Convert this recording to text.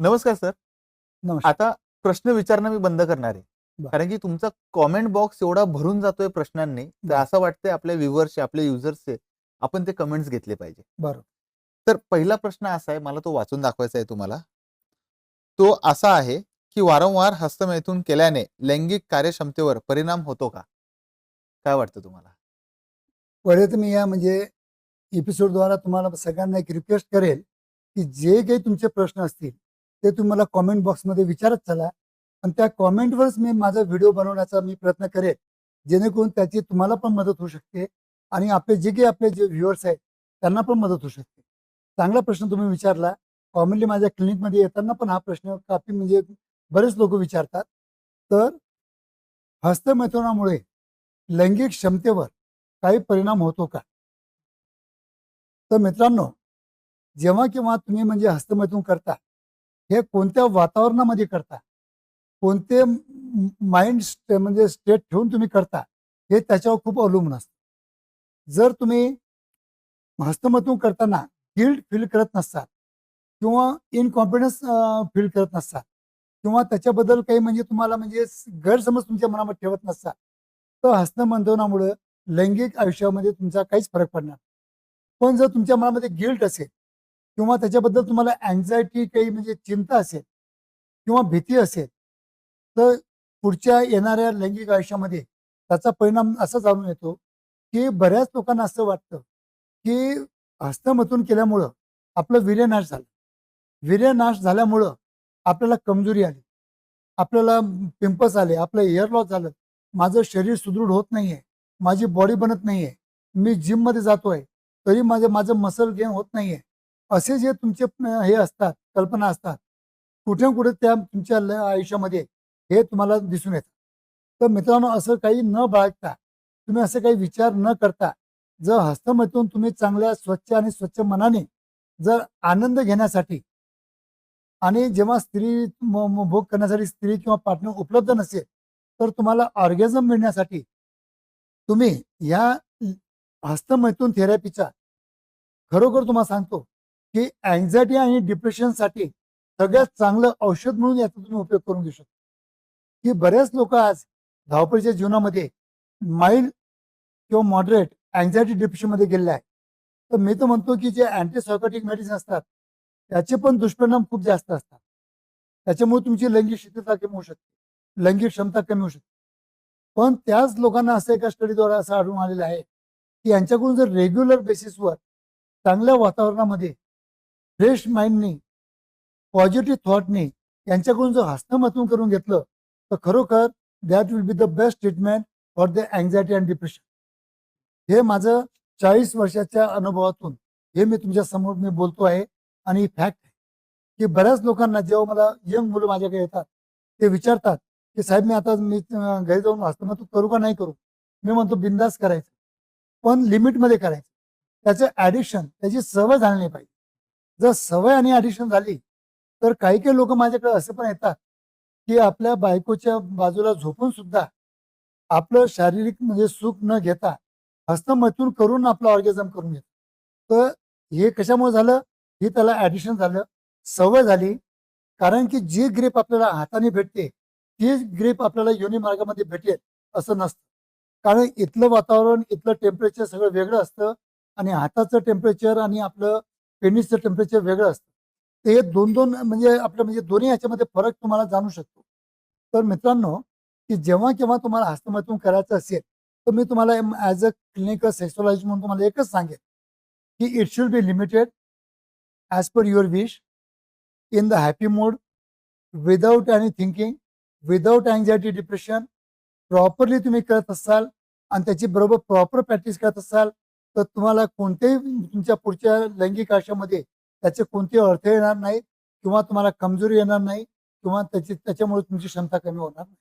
नमस्कार सर. नमस्कार. आता प्रश्न विचारणं मी बंद करणार आहे. बरं. कारण की तुमचा कमेंट बॉक्स एवढा भरून जातोय प्रश्नांनी, तर बरं. असं वाटतंय आपल्या व्ह्यूअर्सचे, आपल्या युजर्सचे आपण ते कमेंट्स घेतले पाहिजे. बरोबर. तर पहिला प्रश्न असा आहे, मला तो वाचून दाखवायचा आहे तुम्हाला. तो असा आहे, की वारंवार हस्तमैथून केल्याने लैंगिक कार्यक्षमतेवर परिणाम होतो का? काय वाटतं तुम्हाला? पहिले तर मी या एपिसोडद्वारा तुम्हाला सगळ्यांना एक रिक्वेस्ट करेल, की जे काही तुमचे प्रश्न असतील, ते तुम्ही कॉमेंट बॉक्समध्ये विचारत चला आणि त्या कॉमेंटवरच मी माझा व्हिडिओ बनवण्याचा प्रयत्न करेन, जेणेकरून त्याची तुम्हाला पण मदत होऊ शकते आणि आपले जे व्ह्युअर्स आहेत, त्यांना पण मदत होऊ शकते. चांगला प्रश्न तुम्ही विचारला. कॉमनली माझ्या क्लिनिकमध्ये येताना पण हा प्रश्न काफी बरेच लोक विचारतात. तर हस्तमैथुनामुळे लैंगिक क्षमतेवर काही परिणाम होतो का? तर मित्रांनो, जेव्हा केव्हा तुम्ही हस्तमैथुन करता, हे कोणत्या वातावरणामध्ये करता, कोणते माइंड स्टेट ठेवून तुम्ही करता, हे त्याच्यावर खूप अवलंबून असतं. जर तुम्ही हस्तमैथुन करताना गिल्ट फील करत नसाल किंवा इनकॉन्फिडन्स फील करत नसाल किंवा त्याच्याबद्दल काही तुम्हाला गैरसमज तुमच्या मनामध्ये ठेवत नसाल, तर हस्तमैथुनामुळे लैंगिक आयुष्यामध्ये तुमचा काहीच फरक पडणार नाही. पण जर तुमच्या मनामध्ये गिल्ट असेल किंवा त्याच्याबद्दल तुम्हाला अँझायटी काही चिंता असेल किंवा भीती असेल, तर पुढच्या येणाऱ्या लैंगिक आयुष्यामध्ये त्याचा परिणाम असा जाणून येतो, की बऱ्याच लोकांना असं वाटतं, की हस्तमैथुन केल्यामुळं आपलं वीर्यनाश झालं. वीर्यनाश झाल्यामुळं आपल्याला कमजोरी आली, आपल्याला पिंपल्स आले, आपलं हेअर लॉस झालं, माझं शरीर सुदृढ होत नाहीये, माझी बॉडी बनत नाहीये, मी जिममध्ये जातोय तरी माझं मसल गेन होत नाहीये. असे जे तुमचे हे असतात, कल्पना असतात, कुठे ना कुठे त्या तुमच्या आयुष्यामध्ये हे तुम्हाला दिसून येतं. तर मित्रांनो, असं काही न बाळगता, तुम्ही असं काही विचार न करता, जर हस्तमैथुन तुम्ही चांगल्या स्वच्छ आणि स्वच्छ मनाने जर आनंद घेण्यासाठी आणि जेव्हा स्त्री भोग करण्यासाठी स्त्री किंवा पार्टनर उपलब्ध नसेल, तर तुम्हाला ऑर्गॅझम मिळण्यासाठी तुम्ही या हस्तमैथुन थेरपीचा खरोखर तुम्हाला सांगतो, की अँझायटी आणि डिप्रेशनसाठी सगळ्यात चांगलं औषध म्हणून याचा तुम्ही उपयोग करून घेऊ शकता. की बरेच लोक आज धावपळीच्या जीवनामध्ये माइल्ड किंवा मॉडरेट अँझायटी डिप्रेशनमध्ये गेलेले आहे. तर मी तर म्हणतो, की जे अँटीसायकोटिक मेडिसिन असतात, त्याचे पण दुष्परिणाम खूप जास्त असतात. त्याच्यामुळे तुमची लैंगिक शिथिलता कमी होऊ शकते, लैंगिक क्षमता कमी होऊ शकते. पण त्याच लोकांना असं एका स्टडीद्वारे असं आढळून आलेलं आहे, की यांच्याकडून जर रेग्युलर बेसिसवर चांगल्या वातावरणामध्ये फ्रेश माइंडनी, पॉझिटिव्ह थॉटनी यांच्याकडून जर हस्तमैथुन करून घेतलं, तर खरोखर that will be the best treatment for the anxiety and depression. हे माझं 40 वर्षाच्या अनुभवातून हे मी तुमच्या समोर बोलतो आहे आणि फॅक्ट आहे, की बऱ्याच लोकांना जेव्हा मला यंग मुलं माझ्याकडे येतात, ते विचारतात, की साहेब मी घरी जाऊन हस्तमैथुन करू का नाही करू? मी म्हणतो बिंदास करायचं, पण लिमिटमध्ये करायचं. त्याचं ॲडिक्शन, त्याची सवय झाली नाही पाहिजे. जर सवय आणि ॲडिक्शन झाली, तर काही काही लोक माझ्याकडे असे पण येतात, की आपल्या बायकोच्या बाजूला झोपून सुद्धा आपलं शारीरिक सुख न घेता हस्तमैथुन करून आपलं ऑर्गॅझम करून घेतात. तर हे कशामुळे झालं? हे त्याला ॲडिक्शन झालं, सवय झाली. कारण की जी ग्रीप आपल्याला हाताने भेटते, तीच ग्रीप आपल्याला योनी मार्गामध्ये भेटेल असं नसतं. कारण इथलं वातावरण, इथलं टेम्परेचर सगळं वेगळं असतं आणि हाताचं टेम्परेचर आणि आपलं पेनिसचं टेम्परेचर वेगळं असतं. तर हे दोन आपलं दोन्ही ह्याच्यामध्ये फरक तुम्हाला जाणू शकतो. तर मित्रांनो, की जेव्हा केव्हा तुम्हाला हस्तमैथुन करायचं असेल, तर मी तुम्हाला ॲज अ क्लिनिकल सेक्सॉलॉजिस्ट म्हणून तुम्हाला एकच सांगेन, की it should be limited as per your wish, in the happy mood, without any thinking, without anxiety depression. Properly तुम्ही करत असाल आणि त्याची बरोबर प्रॉपर प्रॅक्टिस करत असाल, तर तुम्हाला कोणत्याही तुमच्या पुढच्या लैंगिक आयुष्यामध्ये त्याचे कोणतेही अडथळे येणार नाही किंवा तुम्हाला कमजोरी येणार नाही किंवा त्याच्यामुळे तुमची क्षमता कमी होणार नाही.